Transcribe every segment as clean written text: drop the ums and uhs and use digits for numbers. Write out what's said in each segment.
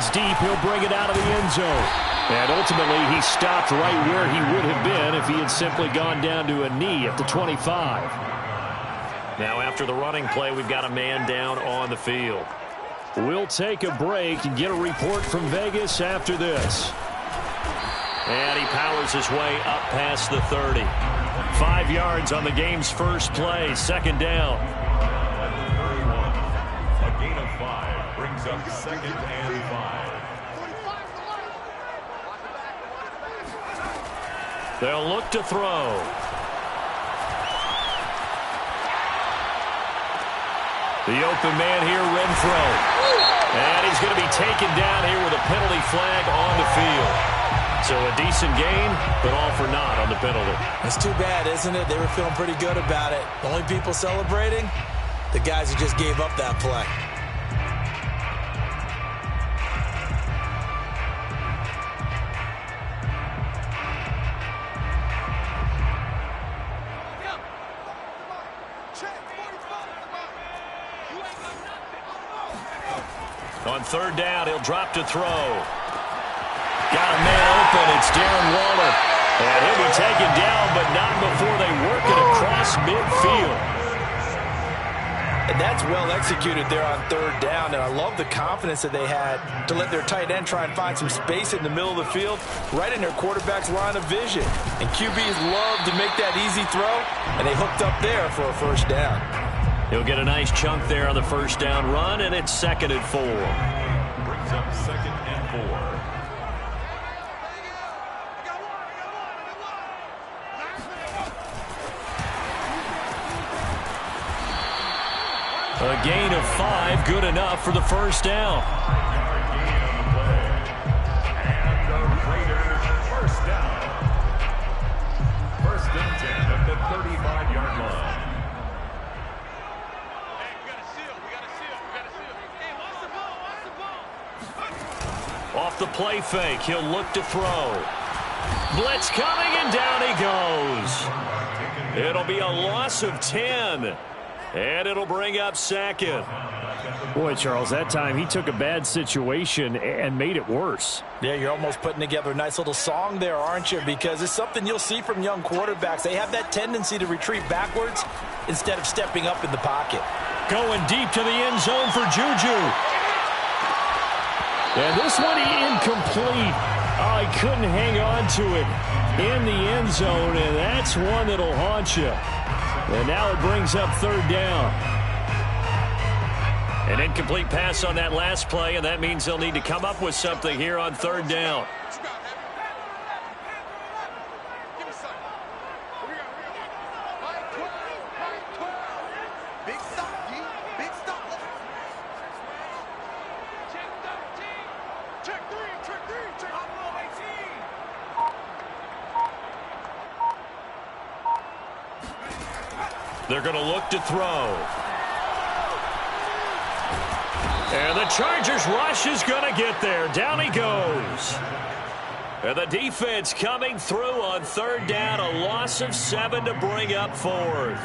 heads deep. He'll bring it out of the end zone. And ultimately, he stopped right where he would have been if he had simply gone down to a knee at the 25. Now after the running play, we've got a man down on the field. We'll take a break and get a report from Vegas after this. And he powers his way up past the 30. 5 yards on the game's first play, 2nd down. A gain of 5 brings up 2nd and 5. They'll look to throw. The open man here, Renfro. And he's going to be taken down here with a penalty flag on the field. So a decent gain, but all for naught on the penalty. It's too bad, isn't it? They were feeling pretty good about it. The only people celebrating, the guys who just gave up that play. On 3rd down, he'll drop to throw. Got a man open. It's Darren Waller. And he'll be taken down, but not before they work it across midfield. And that's well executed there on 3rd down. And I love the confidence that they had to let their tight end try and find some space in the middle of the field, right in their quarterback's line of vision. And QBs love to make that easy throw, and they hooked up there for a 1st down. He'll get a nice chunk there on the 1st down run, and it's 2nd and 4. Brings up 2nd and 4. A gain of 5, good enough for the 1st down. Gain on the play. And the Raiders 1st down. 1st and 10 at the 35-yard line. Off the play fake, he'll look to throw. Blitz coming, and down he goes. It'll be a loss of 10. And it'll bring up 2nd. Boy, Charles, that time he took a bad situation and made it worse. Yeah, you're almost putting together a nice little song there, aren't you? Because it's something you'll see from young quarterbacks. They have that tendency to retreat backwards instead of stepping up in the pocket. Going deep to the end zone for Juju. And this one incomplete. Oh, he couldn't hang on to it in the end zone, and that's one that'll haunt you. And now it brings up 3rd down. An incomplete pass on that last play, and that means they'll need to come up with something here on 3rd down. They're going to look to throw. And the Chargers rush is going to get there. Down he goes. And the defense coming through on 3rd down. A loss of 7 to bring up 4th.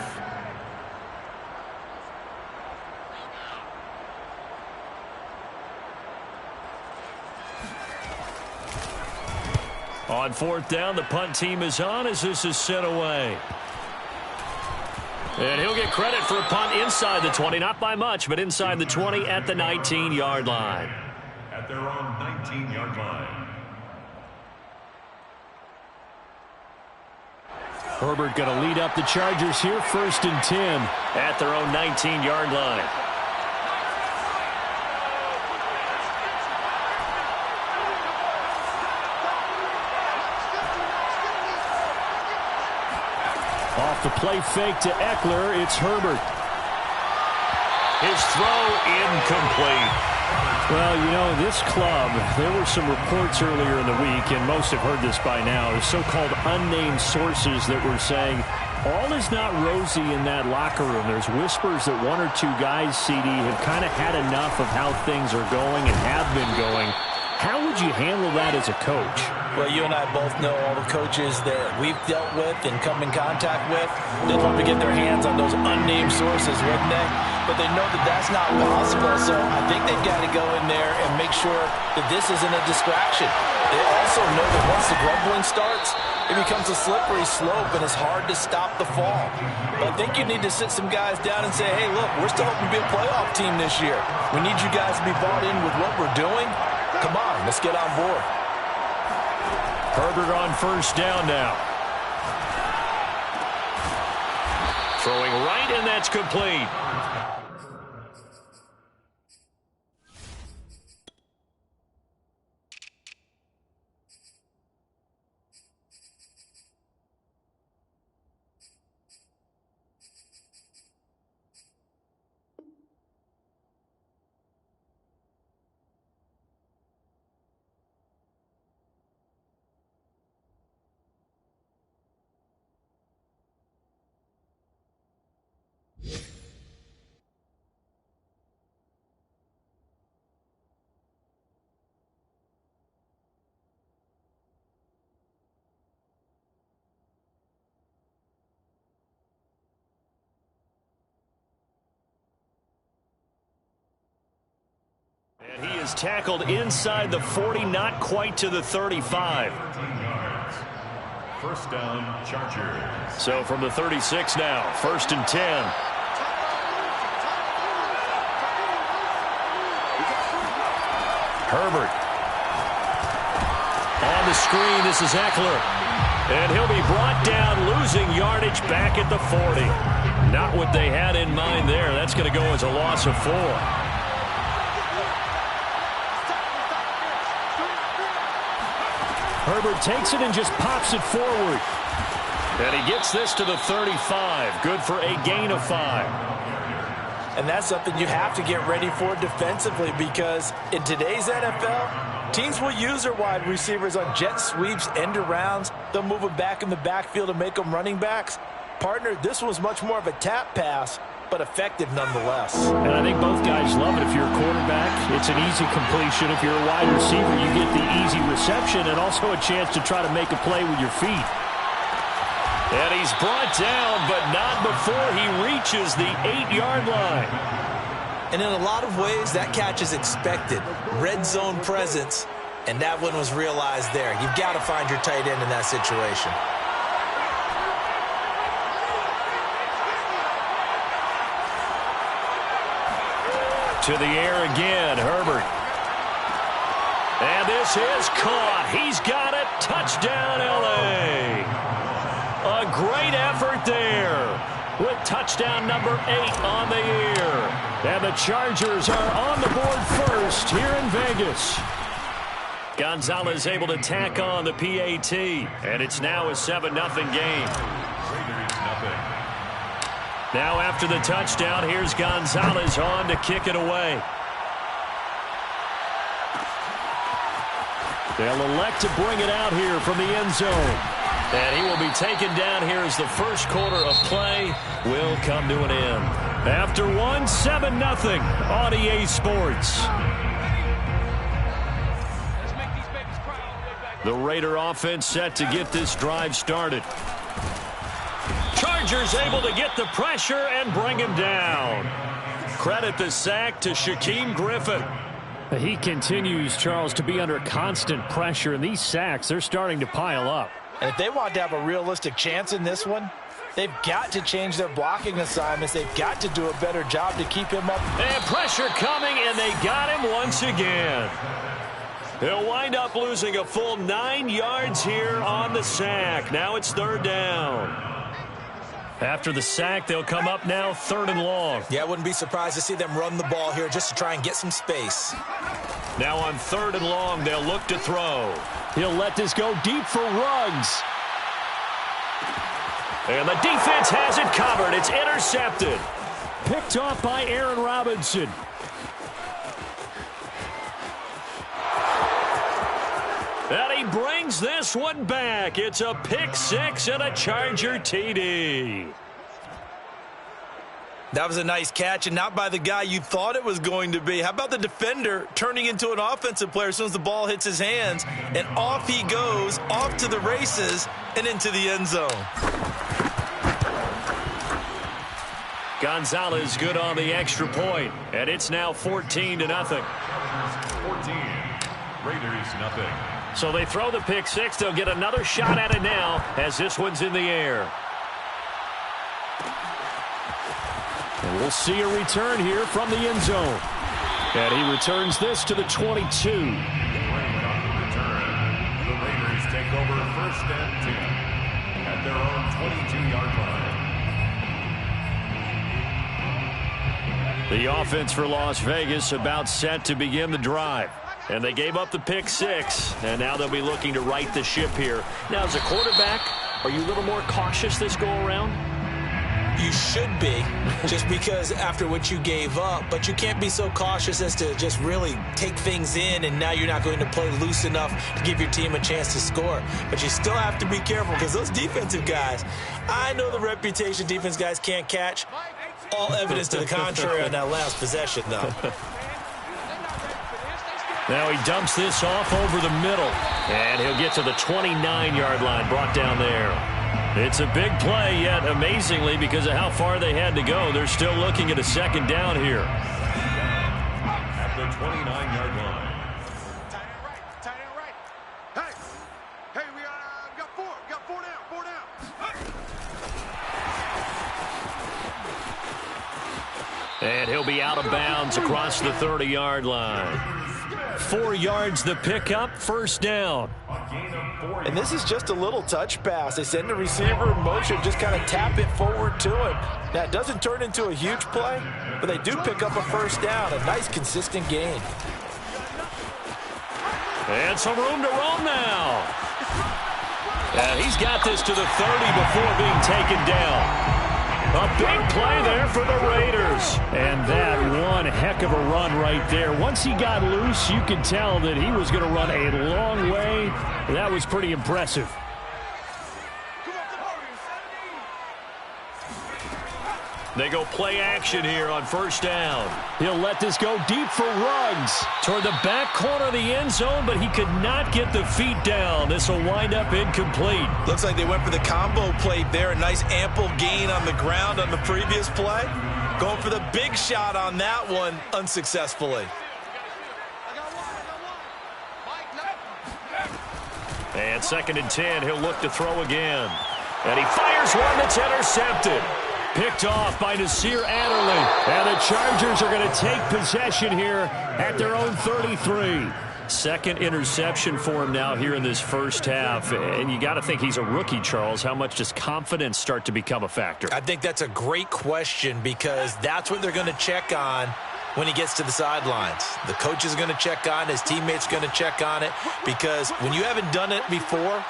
On 4th down, the punt team is on as this is sent away. And he'll get credit for a punt inside the 20, not by much, but inside the 20 at the 19-yard line. At their own 19-yard line. Herbert going to lead up the Chargers here, 1st and 10. At their own 19-yard line. Off the play fake to Eckler, it's Herbert. His throw incomplete. Well, you know, this club, there were some reports earlier in the week, and most have heard this by now, the so-called unnamed sources that were saying all is not rosy in that locker room. There's whispers that 1 or 2 guys, CD, have kind of had enough of how things are going and have been going. How would would you handle that as a coach? Well, you and I both know all the coaches that we've dealt with and come in contact with. They'd love to get their hands on those unnamed sources, wouldn't they? But they know that that's not possible, so I think they've got to go in there and make sure that this isn't a distraction. They also know that once the grumbling starts, it becomes a slippery slope, and it's hard to stop the fall. But I think you need to sit some guys down and say, hey, look, we're still hoping to be a playoff team this year. We need you guys to be bought in with what we're doing. Come on, let's get on board. Herbert on first down now. Throwing right, and that's complete. And he is tackled inside the 40, not quite to the 35. First down, Chargers. So from the 36 now, 1st and 10. Herbert. On the screen, this is Eckler. And he'll be brought down, losing yardage back at the 40. Not what they had in mind there. That's going to go as a loss of 4. Herbert takes it and just pops it forward. And he gets this to the 35. Good for a gain of 5. And that's something you have to get ready for defensively, because in today's NFL, teams will use their wide receivers on jet sweeps, end arounds. They'll move them back in the backfield and make them running backs. Partner, this was much more of a tap pass, but effective nonetheless. And I think both guys love it. If you're a quarterback, it's an easy completion. If you're a wide receiver, you get the easy reception and also a chance to try to make a play with your feet. And he's brought down, but not before he reaches the 8-yard line. And in a lot of ways, that catch is expected. Red zone presence, and that one was realized there. You've got to find your tight end in that situation. To the air again, Herbert. And this is caught. He's got it. Touchdown, L.A. A great effort there with touchdown number 8 on the year. And the Chargers are on the board first here in Vegas. Gonzalez able to tack on the PAT. And it's now a 7-0 game. Now after the touchdown, here's Gonzalez on to kick it away. They'll elect to bring it out here from the end zone. And he will be taken down here as the first quarter of play will come to an end. After one, 7-0 on EA Sports. The Raider offense set to get this drive started. Chargers able to get the pressure and bring him down. Credit the sack to Shaquem Griffin. He continues, Charles, to be under constant pressure, and these sacks, they're starting to pile up. And if they want to have a realistic chance in this one, they've got to change their blocking assignments. They've got to do a better job to keep him up. And pressure coming, and they got him once again. He'll wind up losing a full 9 yards here on the sack. Now it's 3rd down. After the sack, they'll come up now 3rd and long. Yeah, I wouldn't be surprised to see them run the ball here just to try and get some space. Now on 3rd and long, they'll look to throw. He'll let this go deep for Ruggs. And the defense has it covered. It's intercepted. Picked off by Aaron Robinson. And he brings this one back. It's a pick 6 and a Charger TD. That was a nice catch, and not by the guy you thought it was going to be. How about the defender turning into an offensive player as soon as the ball hits his hands, and off he goes, off to the races, and into the end zone. Gonzalez good on the extra point, and it's now 14-0. 14, Raiders nothing. So they throw the pick six. They'll get another shot at it now as this one's in the air. And we'll see a return here from the end zone. And he returns this to the 22. On the return, the Raiders take over 1st and 10 at their own 22-yard line. The offense for Las Vegas about set to begin the drive. And they gave up the pick six, and now they'll be looking to right the ship here. Now, as a quarterback, are you a little more cautious this go-around? You should be, just because after what you gave up, but you can't be so cautious as to just really take things in, and now you're not going to play loose enough to give your team a chance to score. But you still have to be careful, because those defensive guys, I know the reputation defense guys can't catch. All evidence to the contrary on that last possession, though. Now he dumps this off over the middle, and he'll get to the 29-yard line, brought down there. It's a big play, yet amazingly, because of how far they had to go, they're still looking at a second down here. At the 29-yard line. Tight end right. Hey, we got four. We got four down. And he'll be out of bounds across the 30-yard line. 4 yards the pickup, first down. And this is just a little touch pass. They send the receiver in motion, just kind of tap it forward to him. Now, it doesn't turn into a huge play, but they do pick up a first down, a nice, consistent gain. And some room to roam now. And he's got this to the 30 before being taken down. A big play there for the Raiders. And that one heck of a run right there. Once he got loose, you could tell that he was going to run a long way. That was pretty impressive. They go play action here on first down. He'll let this go deep for Ruggs. Toward the back corner of the end zone, but he could not get the feet down. This will wind up incomplete. Looks like they went for the combo plate there. A nice ample gain on the ground on the previous play. Going for the big shot on that one unsuccessfully. And 2nd and 10, he'll look to throw again. And he fires one that's intercepted. Picked off by Nasir Adderley. And the Chargers are going to take possession here at their own 33. Second interception for him now here in this first half. And you got to think he's a rookie, Charles. How much does confidence start to become a factor? I think that's a great question, because that's what they're going to check on when he gets to the sidelines. The coach is going to check on it. His teammates are going to check on it, because when you haven't done it before,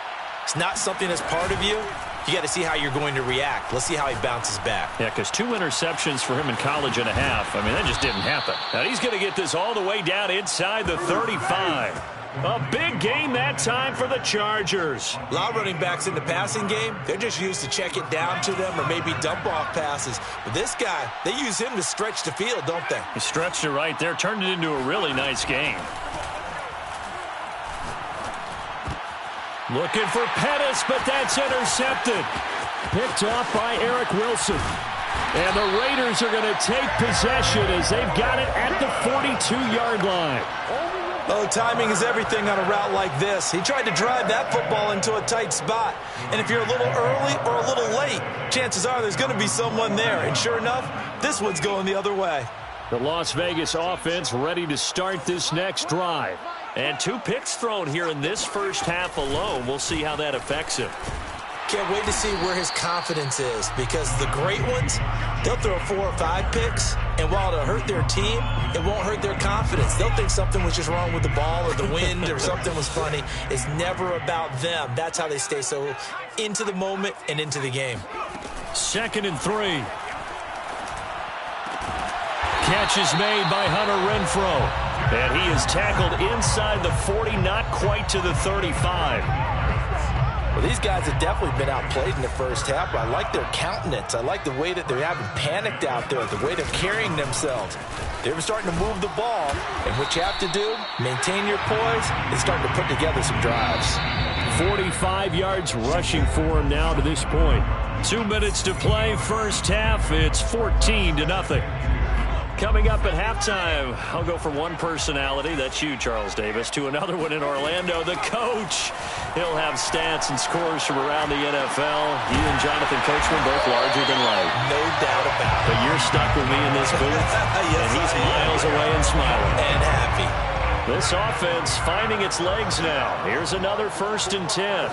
it's not something that's part of you. You got to see how you're going to react. Let's see how he bounces back. Yeah, because 2 interceptions for him in college and a half. I mean, that just didn't happen. Now he's going to get this all the way down inside the 35. A big gain that time for the Chargers. A lot of running backs in the passing game, they're just used to check it down to them or maybe dump off passes. But this guy, they use him to stretch the field, don't they? He stretched it right there, turned it into a really nice game. Looking for Pettis, but that's intercepted. Picked off by Eric Wilson. And the Raiders are going to take possession as they've got it at the 42-yard line. Oh, timing is everything on a route like this. He tried to drive that football into a tight spot. And if you're a little early or a little late, chances are there's going to be someone there. And sure enough, this one's going the other way. The Las Vegas offense ready to start this next drive. And 2 picks thrown here in this first half alone. We'll see how that affects him. Can't wait to see where his confidence is, because the great ones, they'll throw 4 or 5 picks, and while it'll hurt their team, it won't hurt their confidence. They'll think something was just wrong with the ball or the wind or something was funny. It's never about them. That's how they stay so into the moment and into the game. 2nd and 3. Catch is made by Hunter Renfrow. And he is tackled inside the 40, not quite to the 35. Well, these guys have definitely been outplayed in the first half, but I like their countenance. I like the way that they haven't panicked out there, the way they're carrying themselves. They're starting to move the ball, and what you have to do, maintain your poise, and start to put together some drives. 45 yards rushing for him now to this point. 2 minutes to play, first half. It's 14-0. Coming up at halftime, I'll go from one personality, that's you, Charles Davis, to another one in Orlando, the coach. He'll have stats and scores from around the NFL. You and Jonathan Coachman both larger than life. No doubt about it. But you're stuck with me in this booth, Yes, and he's miles away and smiling. And happy. This offense finding its legs now. Here's another 1st and 10.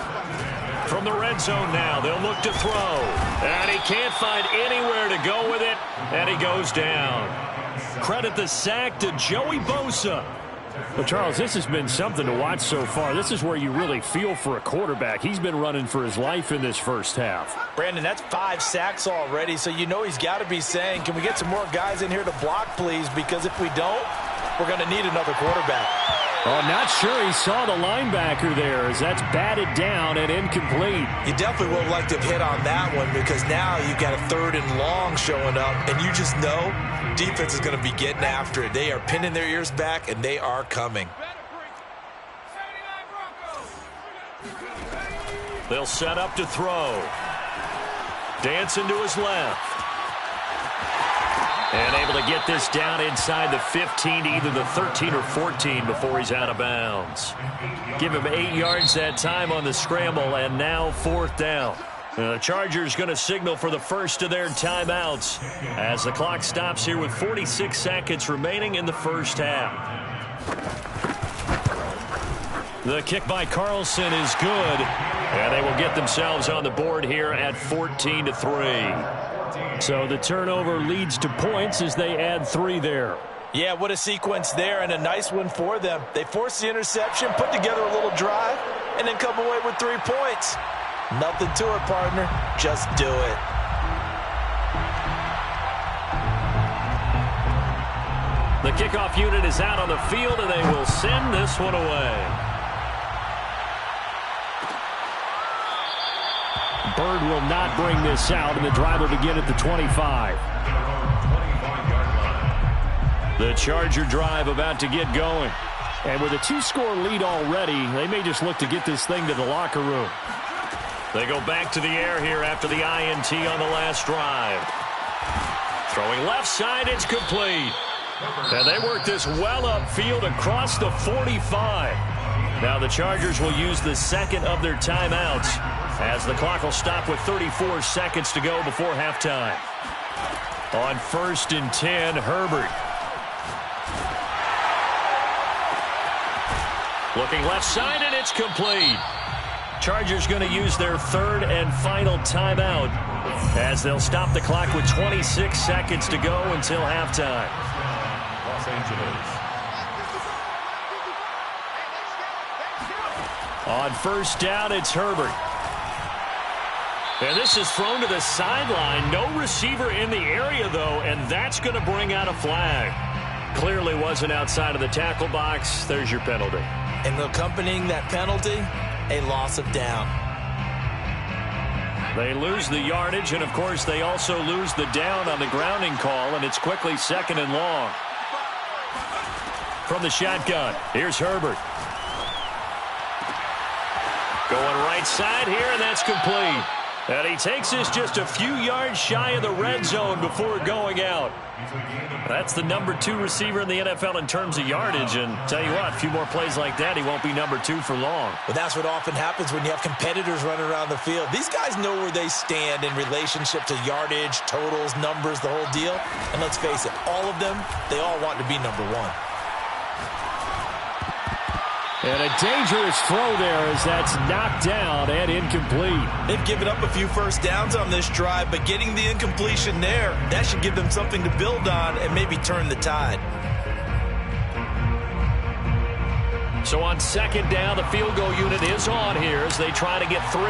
From the red zone now, they'll look to throw. And he can't find anywhere to go with it, and he goes down. Credit the sack to Joey Bosa. Well, Charles, this has been something to watch so far. This is where you really feel for a quarterback. He's been running for his life in this first half. Brandon, that's 5 sacks already, so you know he's got to be saying, can we get some more guys in here to block, please? Because if we don't, we're going to need another quarterback. Oh, not sure he saw the linebacker there as that's batted down and incomplete. You definitely would have liked to have hit on that one because now you've got a 3rd and long showing up, and you just know defense is going to be getting after it. They are pinning their ears back, and they are coming. They'll set up to throw. Dancing to his left. And able to get this down inside the 15 to either the 13 or 14 before he's out of bounds. Give him 8 yards that time on the scramble, and now 4th down. The Chargers going to signal for the first of their timeouts as the clock stops here with 46 seconds remaining in the first half. The kick by Carlson is good, and they will get themselves on the board here at 14-3. So the turnover leads to points as they add 3 there. Yeah, what a sequence there, and a nice one for them. They force the interception, put together a little drive, and then come away with 3 points. Nothing to it, partner. Just do it. The kickoff unit is out on the field, and they will send this one away. Bird will not bring this out, and the drive will begin at the 25. The Charger drive about to get going. And with a 2-score lead already, they may just look to get this thing to the locker room. They go back to the air here after the INT on the last drive. Throwing left side, it's complete. And they work this well upfield across the 45. Now the Chargers will use the second of their timeouts as the clock will stop with 34 seconds to go before halftime. On 1st and 10, Herbert. Looking left side, and it's complete. Chargers going to use their 3rd and final timeout as they'll stop the clock with 26 seconds to go until halftime. Los Angeles. On 1st down, it's Herbert. And this is thrown to the sideline. No receiver in the area, though, and that's going to bring out a flag. Clearly wasn't outside of the tackle box. There's your penalty. And accompanying that penalty, a loss of down. They lose the yardage, and, of course, they also lose the down on the grounding call, and it's quickly 2nd and long. From the shotgun, here's Herbert. Going right side here, and that's complete. And he takes this just a few yards shy of the red zone before going out. That's the number 2 receiver in the NFL in terms of yardage. And tell you what, a few more plays like that, he won't be number 2 for long. But that's what often happens when you have competitors running around the field. These guys know where they stand in relationship to yardage, totals, numbers, the whole deal. And let's face it, all of them, they all want to be number 1. And a dangerous throw there as that's knocked down and incomplete. They've given up a few first downs on this drive, but getting the incompletion there, that should give them something to build on and maybe turn the tide. So on 2nd down, the field goal unit is on here as they try to get 3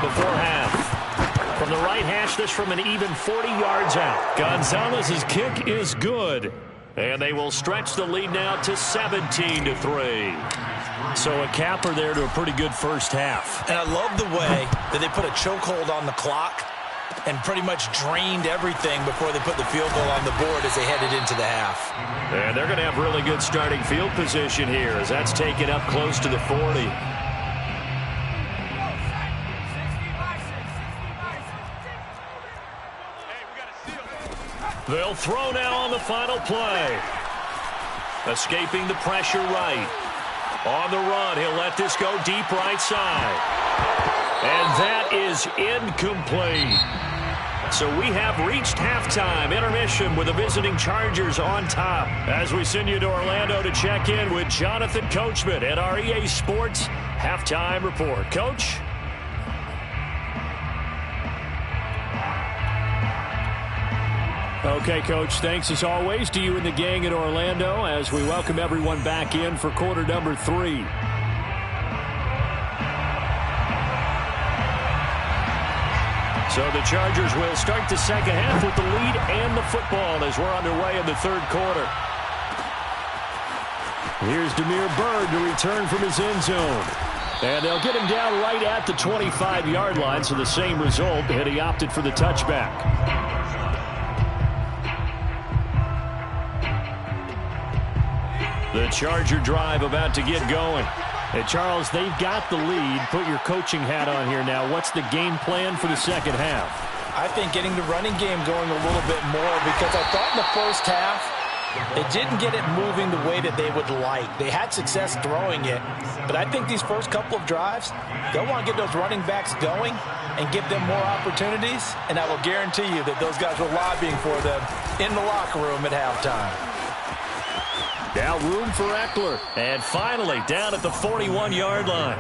before half. From the right hash, this from an even 40 yards out. Gonzalez's kick is good. And they will stretch the lead now to 17-3. So a capper there to a pretty good first half. And I love the way that they put a chokehold on the clock and pretty much drained everything before they put the field goal on the board as they headed into the half. And they're going to have really good starting field position here as that's taken up close to the 40. They'll throw now on the final play. Escaping the pressure right. On the run, he'll let this go deep right side. And that is incomplete. So we have reached halftime intermission with the visiting Chargers on top. As we send you to Orlando to check in with Jonathan Coachman at our EA Sports Halftime Report. Coach? Okay, Coach, thanks as always to you and the gang at Orlando as we welcome everyone back in for quarter number 3. So the Chargers will start the second half with the lead and the football as we're underway in the third quarter. Here's Damiere Byrd to return from his end zone. And they'll get him down right at the 25-yard line, so the same result, and he opted for the touchback. The Charger drive about to get going. Hey, Charles, they've got the lead. Put your coaching hat on here now. What's the game plan for the second half? I think getting the running game going a little bit more because I thought in the first half they didn't get it moving the way that they would like. They had success throwing it, but I think these first couple of drives, they'll want to get those running backs going and give them more opportunities, and I will guarantee you that those guys were lobbying for them in the locker room at halftime. Now room for Eckler. And finally down at the 41-yard line.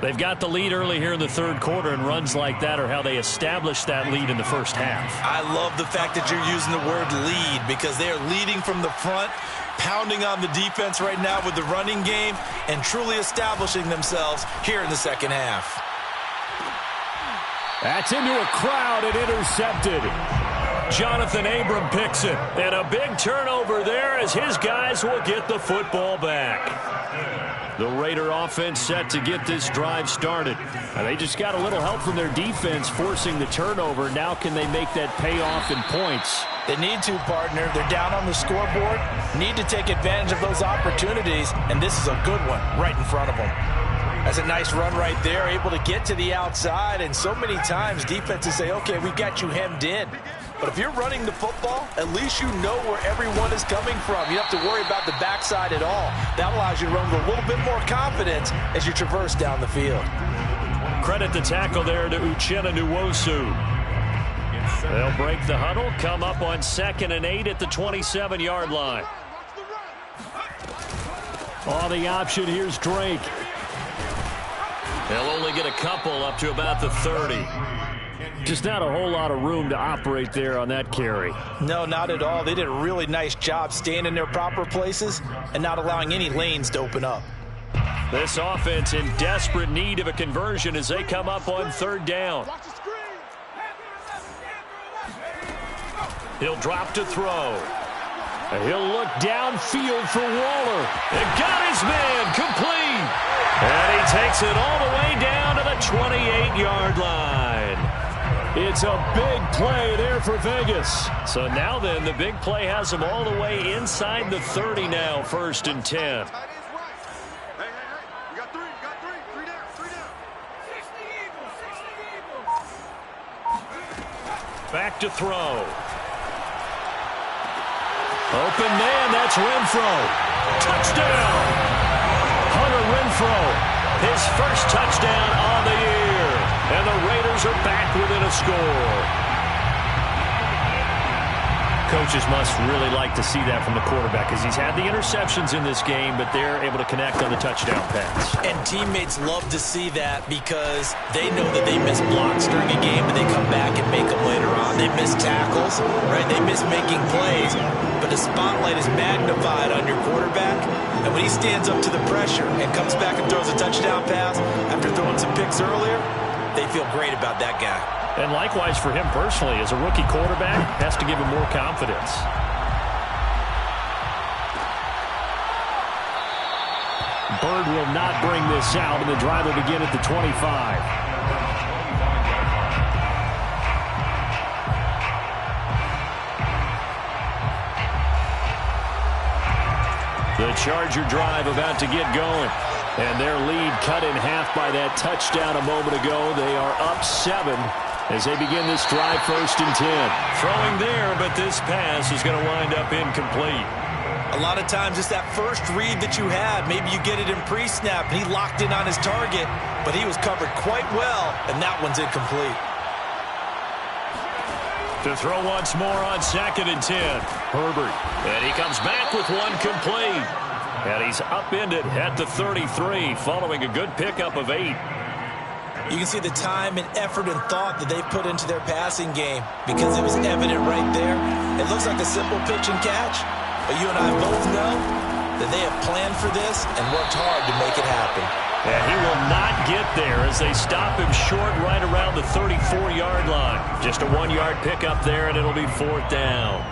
They've got the lead early here in the third quarter, and runs like that are how they established that lead in the first half. I love the fact that you're using the word lead because they are leading from the front, pounding on the defense right now with the running game, and truly establishing themselves here in the second half. That's into a crowd and intercepted. Jonathan Abram picks it. And a big turnover there as his guys will get the football back. The Raider offense set to get this drive started. And they just got a little help from their defense forcing the turnover. Now can they make that pay off in points? They need to, partner. They're down on the scoreboard. Need to take advantage of those opportunities. And this is a good one right in front of them. That's a nice run right there. Able to get to the outside. And so many times defenses say, okay, we got you hemmed in. But if you're running the football, at least you know where everyone is coming from. You don't have to worry about the backside at all. That allows you to run with a little bit more confidence as you traverse down the field. Credit the tackle there to Uchenna Nwosu. They'll break the huddle, come up on 2nd and 8 at the 27-yard line. On the option, here's Drake. They'll only get a couple up to about the 30. Just not a whole lot of room to operate there on that carry. No, not at all. They did a really nice job staying in their proper places and not allowing any lanes to open up. This offense in desperate need of a conversion as they come up on 3rd down. He'll drop to throw. And he'll look downfield for Waller. And got his man complete. And he takes it all the way down to the 28-yard line. It's a big play there for Vegas. So now then, the big play has them all the way inside the 30 now, 1st and 10. Hey, you got three. Three down. 60 Eagles. Back to throw. Open man, that's Renfro. Touchdown! Hunter Renfro, his first touchdown on the year. And the Raiders are back within a score. Coaches must really like to see that from the quarterback because he's had the interceptions in this game, but they're able to connect on the touchdown pass. And teammates love to see that because they know that they miss blocks during a game, but they come back and make them later on. They miss tackles, right? They miss making plays, but the spotlight is magnified on your quarterback. And when he stands up to the pressure and comes back and throws a touchdown pass after throwing some picks earlier, they feel great about that guy. And likewise for him personally, as a rookie quarterback, has to give him more confidence. Bird will not bring this out, and the drive will begin at the 25. The Charger drive about to get going. And their lead cut in half by that touchdown a moment ago. They are up 7 as they begin this drive, 1st and 10. Throwing there, but this pass is going to wind up incomplete. A lot of times it's that first read that you had. Maybe you get it in pre-snap, and he locked in on his target, but he was covered quite well, and that one's incomplete. To throw once more on 2nd and 10. Herbert. And he comes back with one complete. And he's upended at the 33 following a good pickup of 8. You can see the time and effort and thought that they've put into their passing game because it was evident right there. It looks like a simple pitch and catch, but you and I both know that they have planned for this and worked hard to make it happen. And he will not get there as they stop him short right around the 34-yard line. Just a 1-yard pickup there, and it'll be 4th down.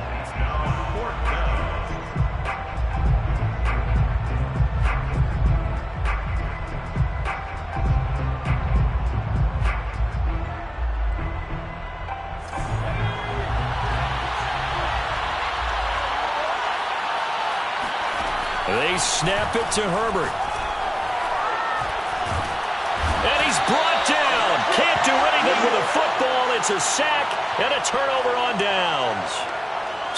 They snap it to Herbert. And he's brought down. Can't do anything with a football. It's a sack and a turnover on downs.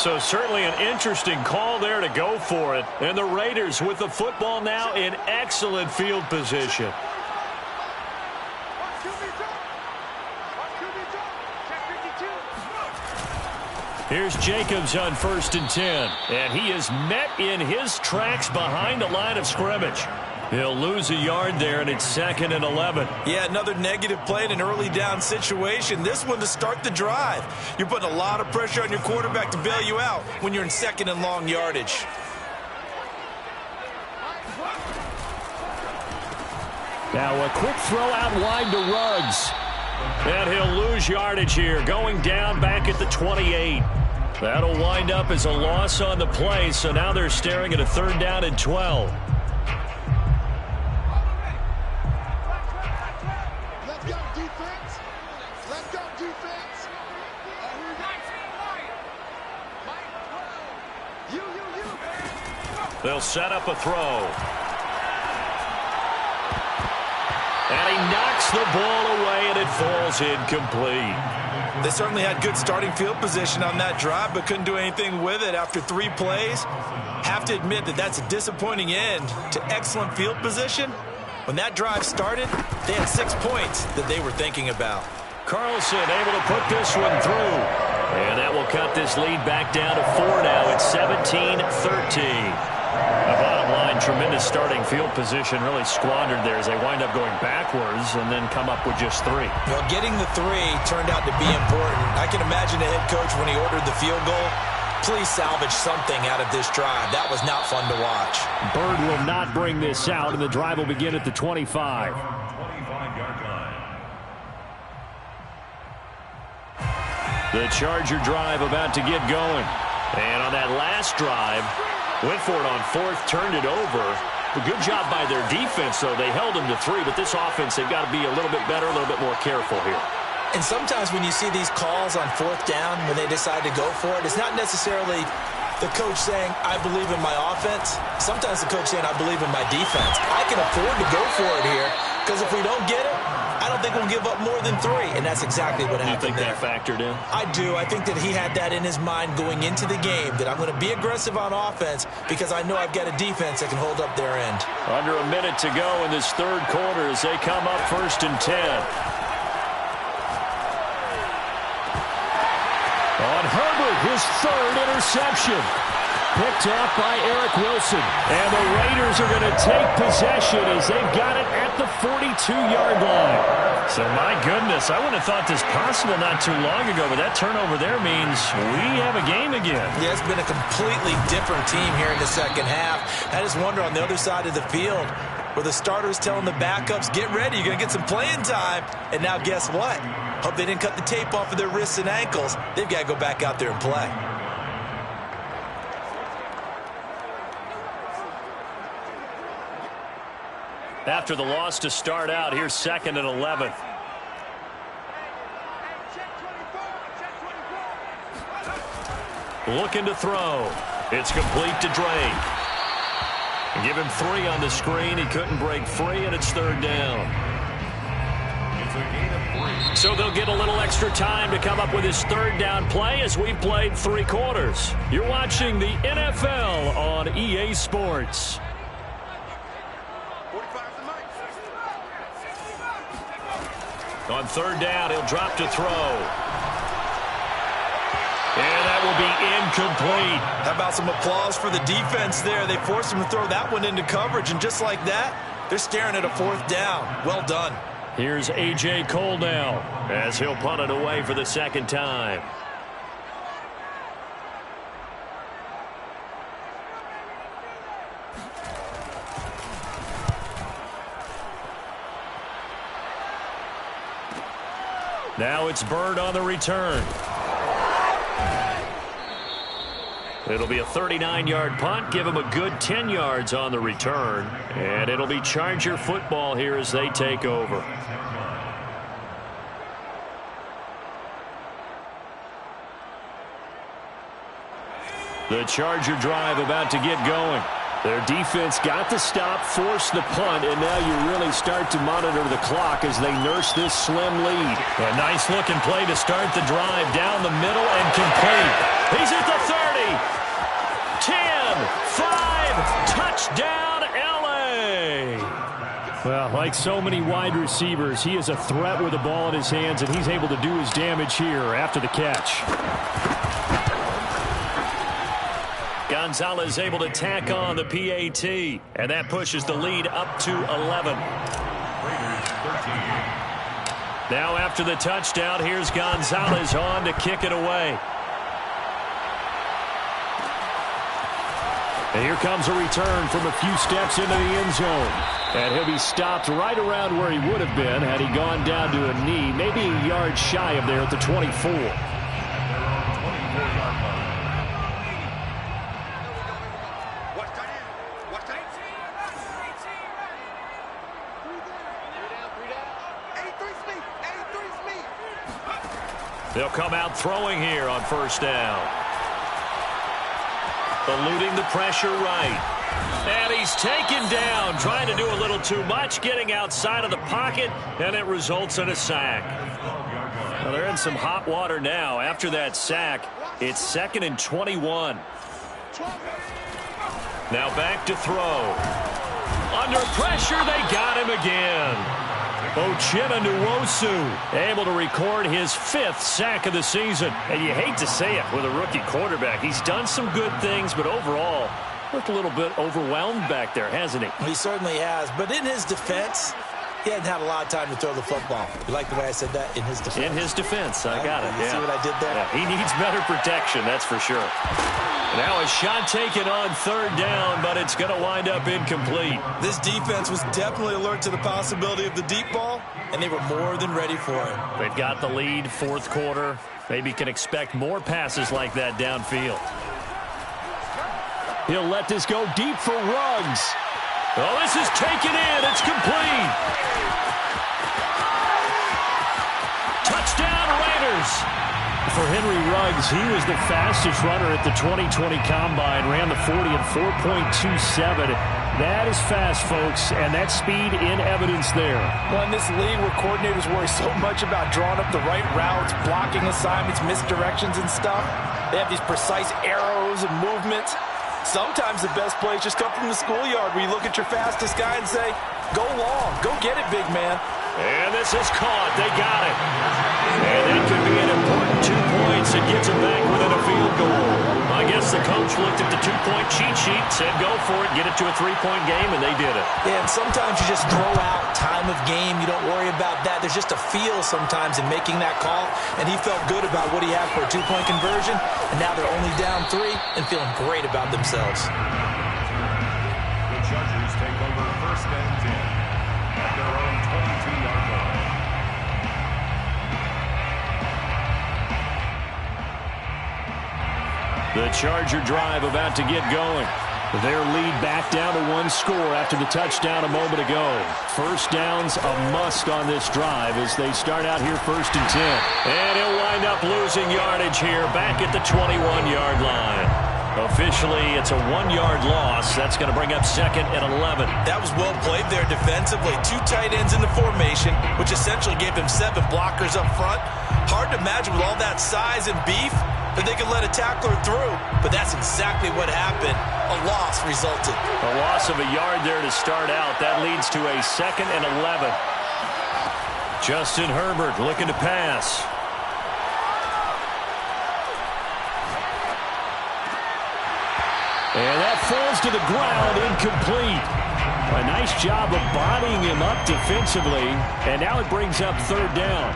So certainly an interesting call there to go for it. And the Raiders with the football now in excellent field position. Here's Jacobs on 1st and 10. And he is met in his tracks behind the line of scrimmage. He'll lose a yard there, and it's 2nd and 11. Yeah, another negative play in an early down situation. This one to start the drive. You're putting a lot of pressure on your quarterback to bail you out when you're in 2nd and long yardage. Now a quick throw out wide to Ruggs. And he'll lose yardage here, going down back at the 28. That'll wind up as a loss on the play, so now they're staring at a 3rd down and 12. Let's go, defense. Let's go, defense. They'll set up a throw. And he knocks the ball away, and it falls incomplete. They certainly had good starting field position on that drive, but couldn't do anything with it after 3 plays. Have to admit that that's a disappointing end to excellent field position. When that drive started, they had 6 points that they were thinking about. Carlson able to put this one through. And that will cut this lead back down to 4 now. It's 17-13. The bottom line, tremendous starting field position, really squandered there as they wind up going backwards and then come up with just 3. Well, getting the 3 turned out to be important. I can imagine the head coach when he ordered the field goal. Please salvage something out of this drive. That was not fun to watch. Bird will not bring this out, and the drive will begin at the 25. 25-yard line. The Charger drive about to get going. And on that last drive, went for it on 4th, turned it over. A good job by their defense, though. They held them to 3, but this offense, they've got to be a little bit better, a little bit more careful here. And sometimes when you see these calls on 4th down, when they decide to go for it, it's not necessarily the coach saying, I believe in my offense. Sometimes the coach saying, I believe in my defense. I can afford to go for it here, because if we don't get it, I don't think we'll give up more than 3, and that's exactly what happened there. You think that factored in? I do. I think that he had that in his mind going into the game, that I'm going to be aggressive on offense because I know I've got a defense that can hold up their end. Under a minute to go in this 3rd quarter as they come up 1st and 10. On Herbert, his 3rd interception. Picked off by Eric Wilson. And the Raiders are going to take possession as they've got it at the 42-yard line. So, my goodness, I wouldn't have thought this possible not too long ago, but that turnover there means we have a game again. Yeah, it's been a completely different team here in the 2nd half. I just wonder on the other side of the field where the starters telling the backups, get ready, you're going to get some playing time. And now guess what? Hope they didn't cut the tape off of their wrists and ankles. They've got to go back out there and play. After the loss to start out, here's 2nd and 11. Looking to throw. It's complete to Drake. Give him 3 on the screen. He couldn't break free, and it's 3rd down. It's a gain of 3. So they'll get a little extra time to come up with his 3rd down play as we've played 3 quarters. You're watching the NFL on EA Sports. 45 to Mike. On 3rd down, he'll drop to throw. And that will be incomplete. How about some applause for the defense there? They forced him to throw that one into coverage, and just like that, they're staring at a 4th down. Well done. Here's A.J. Cole now as he'll punt it away for the 2nd time. Now it's Bird on the return. It'll be a 39-yard punt. Give him a good 10 yards on the return. And it'll be Charger football here as they take over. The Charger drive about to get going. Their defense got the stop, forced the punt, and now you really start to monitor the clock as they nurse this slim lead. A nice-looking play to start the drive down the middle and complete. He's at the 30. 10, 5, touchdown, L.A. Well, like so many wide receivers, he is a threat with the ball in his hands, and he's able to do his damage here after the catch. Gonzalez able to tack on the PAT, and that pushes the lead up to 11. Now after the touchdown, here's Gonzalez on to kick it away. And here comes a return from a few steps into the end zone. And he'll be stopped right around where he would have been had he gone down to a knee, maybe a yard shy of there at the 24. They'll come out throwing here on 1st down. Eluding the pressure right. And he's taken down, trying to do a little too much, getting outside of the pocket, and it results in a sack. Well, they're in some hot water now. After that sack, it's 2nd and 21. Now back to throw. Under pressure, they got him again. Uchenna Nwosu able to record his 5th sack of the season. And you hate to say it with a rookie quarterback. He's done some good things, but overall, looked a little bit overwhelmed back there, hasn't he? He certainly has. But in his defense, he hadn't had a lot of time to throw the football. You like the way I said that? In his defense. In his defense. I got it. You see what I did there? Yeah, he needs better protection, that's for sure. Now a shot taken on 3rd down, but it's going to wind up incomplete. This defense was definitely alert to the possibility of the deep ball, and they were more than ready for it. They've got the lead, 4th quarter. Maybe can expect more passes like that downfield. He'll let this go deep for Ruggs. Oh, this is taken in. It's complete. Touchdown, Raiders. For Henry Ruggs, he was the fastest runner at the 2020 Combine, ran the 40 in 4.27. That is fast, folks, and that speed in evidence there. Well, in this league where coordinators worry so much about drawing up the right routes, blocking assignments, misdirections and stuff, they have these precise arrows and movements. Sometimes the best plays just come from the schoolyard where you look at your fastest guy and say, go long, go get it, big man. And this is caught. They got it. And that could be an important 2 points. It gets them back within a field goal. I guess the coach looked at the 2-point cheat sheet, said go for it, get it to a 3-point game, and they did it. Yeah, and sometimes you just throw out time of game. You don't worry about that. There's just a feel sometimes in making that call, and he felt good about what he had for a 2-point conversion, and now they're only down 3 and feeling great about themselves. The Chargers take over 1st and 10 at their own 22-yard line. The Charger drive about to get going. Their lead back down to one score after the touchdown a moment ago. First down's a must on this drive as they start out here 1st and 10. And he'll wind up losing yardage here back at the 21-yard line. Officially, it's a 1-yard loss. That's going to bring up 2nd and 11. That was well played there defensively. 2 tight ends in the formation, which essentially gave them 7 blockers up front. Hard to imagine with all that size and beef that they could let a tackler through. But that's exactly what happened. A loss resulted. A loss of a yard there to start out. That leads to a 2nd and 11. Justin Herbert looking to pass. And that falls to the ground, incomplete. A nice job of bodying him up defensively, and now it brings up 3rd down.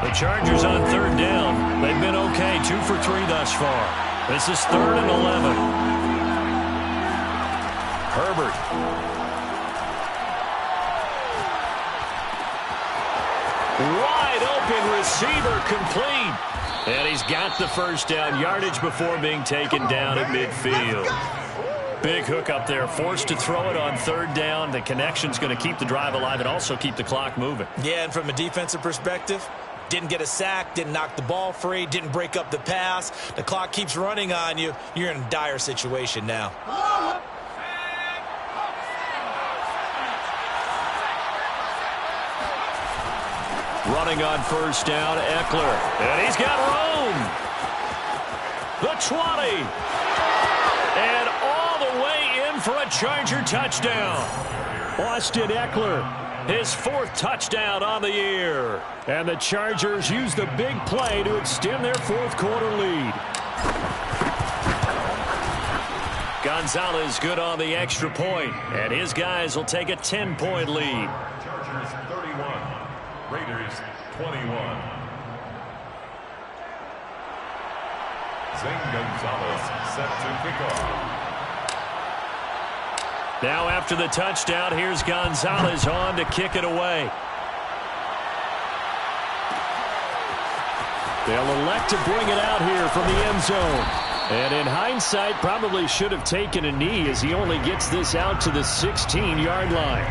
The Chargers on 3rd down. They've been okay, 2 for 3 thus far. This is 3rd and 11. Herbert. Wide open receiver, complete. And he's got the first down, yardage before being taken down at midfield. Big hook up there, forced to throw it on 3rd down. The connection's going to keep the drive alive and also keep the clock moving. Yeah, and from a defensive perspective, didn't get a sack, didn't knock the ball free, didn't break up the pass. The clock keeps running on you. You're in a dire situation now. Running on 1st down, Eckler. And he's got room. The 20. And all the way in for a Charger touchdown. Austin Eckler, his 4th touchdown on the year. And the Chargers use the big play to extend their 4th quarter lead. Gonzalez good on the extra point, and his guys will take a 10-point lead. Chargers 31, Raiders 21. Zane Gonzalez set to kick off. Now after the touchdown, here's Gonzalez on to kick it away. They'll elect to bring it out here from the end zone. And in hindsight, probably should have taken a knee as he only gets this out to the 16-yard line.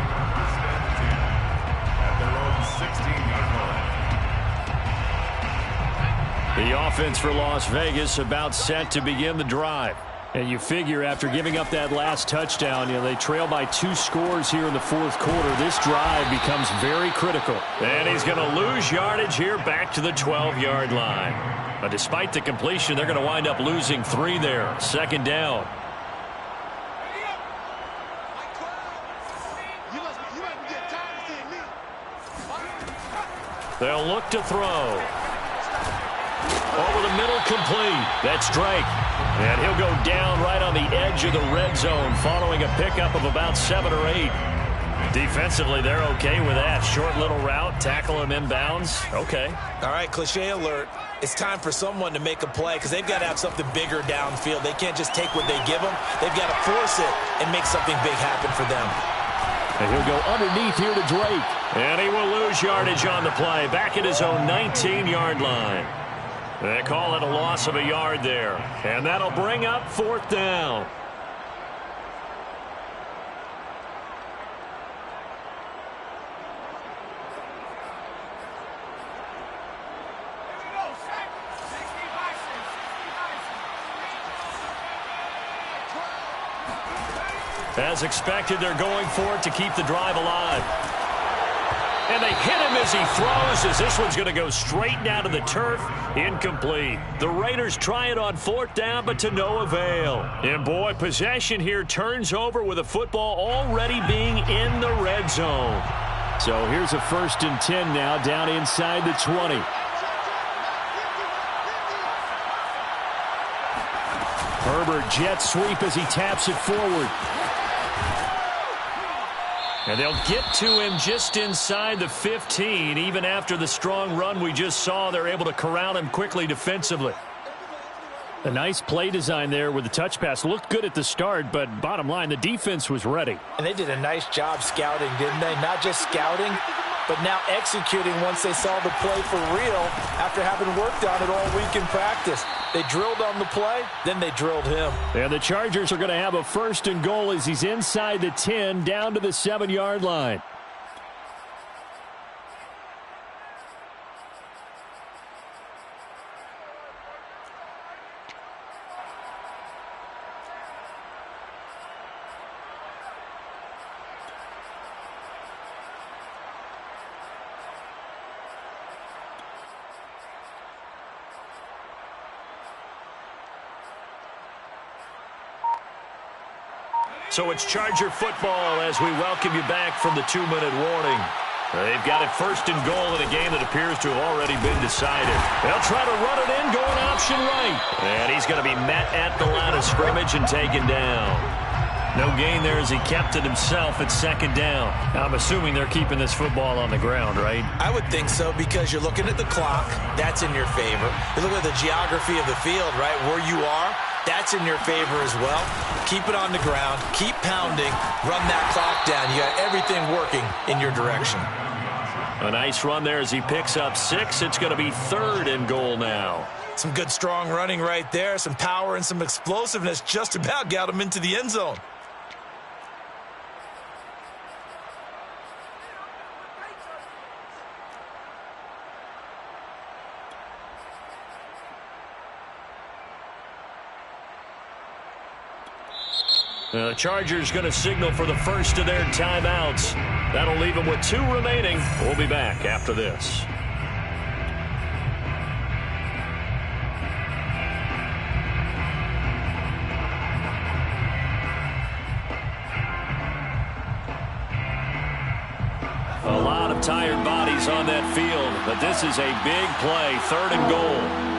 At their own 16-yard line. The offense for Las Vegas about set to begin the drive. And you figure after giving up that last touchdown, they trail by 2 scores here in the 4th quarter. This drive becomes very critical. And he's going to lose yardage here back to the 12-yard line. But despite the completion, they're going to wind up losing 3 there. 2nd down. They'll look to throw. Over the middle, complete. That's Drake. And he'll go down right on the edge of the red zone following a pickup of about 7 or 8. Defensively, they're okay with that. Short little route, tackle him inbounds. Okay. All right, cliche alert. It's time for someone to make a play because they've got to have something bigger downfield. They can't just take what they give them. They've got to force it and make something big happen for them. And he'll go underneath here to Drake. And he will lose yardage on the play. Back at his own 19-yard line. They call it a loss of a yard there. And that'll bring up 4th down. As expected, they're going for it to keep the drive alive. And they hit him as he throws, as this one's going to go straight down to the turf. Incomplete. The Raiders try it on 4th down, but to no avail. And boy, possession here turns over with a football already being in the red zone. So here's a 1st and 10 now down inside the 20. Herbert jet sweep as he taps it forward. And they'll get to him just inside the 15. Even after the strong run we just saw, they're able to corral him quickly defensively. A nice play design there with the touch pass. Looked good at the start, but bottom line, the defense was ready. And they did a nice job scouting, didn't they? Not just scouting, but now executing once they saw the play for real after having worked on it all week in practice. They drilled on the play, then they drilled him. And the Chargers are going to have a 1st and goal as he's inside the 10, down to the 7-yard line. So it's Charger football as we welcome you back from the 2-minute warning. They've got it 1st and goal in a game that appears to have already been decided. They'll try to run it in, going option right. And he's going to be met at the line of scrimmage and taken down. No gain there as he kept it himself at 2nd down. Now, I'm assuming they're keeping this football on the ground, right? I would think so because you're looking at the clock. That's in your favor. You're looking at the geography of the field, right? Where you are, that's in your favor as well. Keep it on the ground. Keep pounding. Run that clock down. You got everything working in your direction. A nice run there as he picks up 6. It's going to be 3rd and goal now. Some good, strong running right there. Some power and some explosiveness just about got him into the end zone. The Chargers going to signal for the first of their timeouts. That'll leave them with 2 remaining. We'll be back after this. A lot of tired bodies on that field, but this is a big play, 3rd and goal.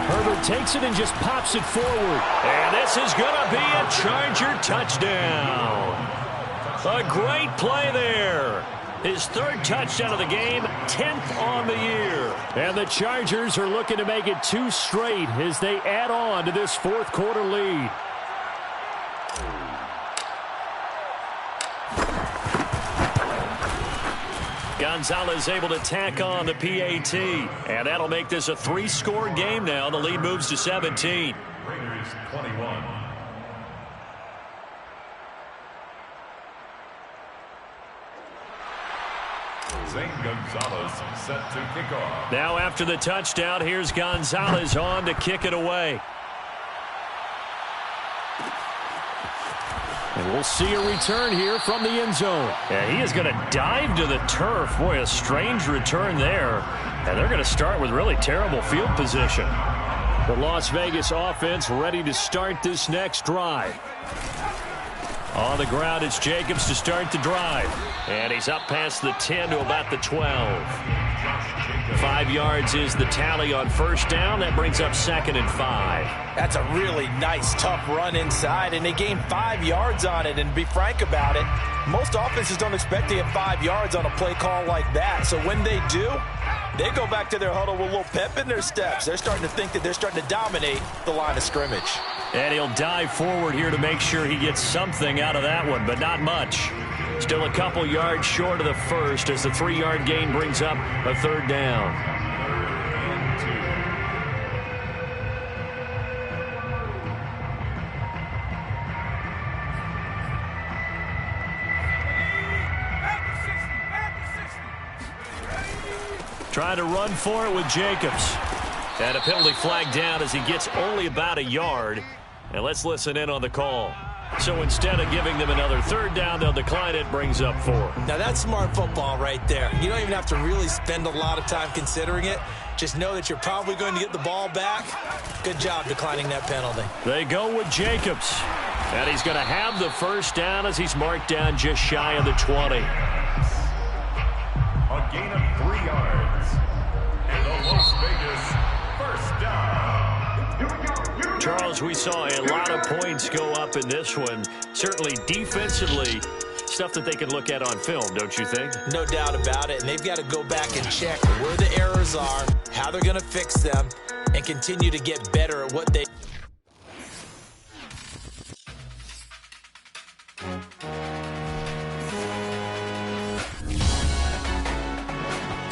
Herbert takes it and just pops it forward. And this is going to be a Charger touchdown. A great play there. His 3rd touchdown of the game, 10th on the year. And the Chargers are looking to make it 2 straight as they add on to this 4th quarter lead. Gonzalez able to tack on the PAT. And that'll make this a 3-score game now. The lead moves to 17. Raiders 21. Zane Gonzalez set to kick off. Now after the touchdown, here's Gonzalez on to kick it away. And we'll see a return here from the end zone. Yeah, he is going to dive to the turf. Boy, a strange return there. And they're going to start with really terrible field position. The Las Vegas offense ready to start this next drive. On the ground, it's Jacobs to start the drive. And he's up past the 10 to about the 12. 5 yards is the tally on 1st down. That brings up 2nd and 5. That's a really nice, tough run inside, and they gained 5 yards on it. And to be frank about it, most offenses don't expect to get 5 yards on a play call like that. So when they do, they go back to their huddle with a little pep in their steps. They're starting to think that they're starting to dominate the line of scrimmage. And he'll dive forward here to make sure he gets something out of that one, but not much. Still a couple yards short of the 1st as the 3-yard gain brings up a 3rd down. 3rd and 2. Trying to run for it with Jacobs. And a penalty flag down as he gets only about a yard. And let's listen in on the call. So instead of giving them another 3rd down, they'll decline it, brings up 4. Now that's smart football right there. You don't even have to really spend a lot of time considering it. Just know that you're probably going to get the ball back. Good job declining that penalty. They go with Jacobs. And he's going to have the 1st down as he's marked down just shy of the 20. A gain of 3 yards. And the Las Vegas 1st down. Charles, we saw a lot of points go up in this one. Certainly defensively, stuff that they can look at on film, don't you think? No doubt about it. And they've got to go back and check where the errors are, how they're going to fix them, and continue to get better at what they...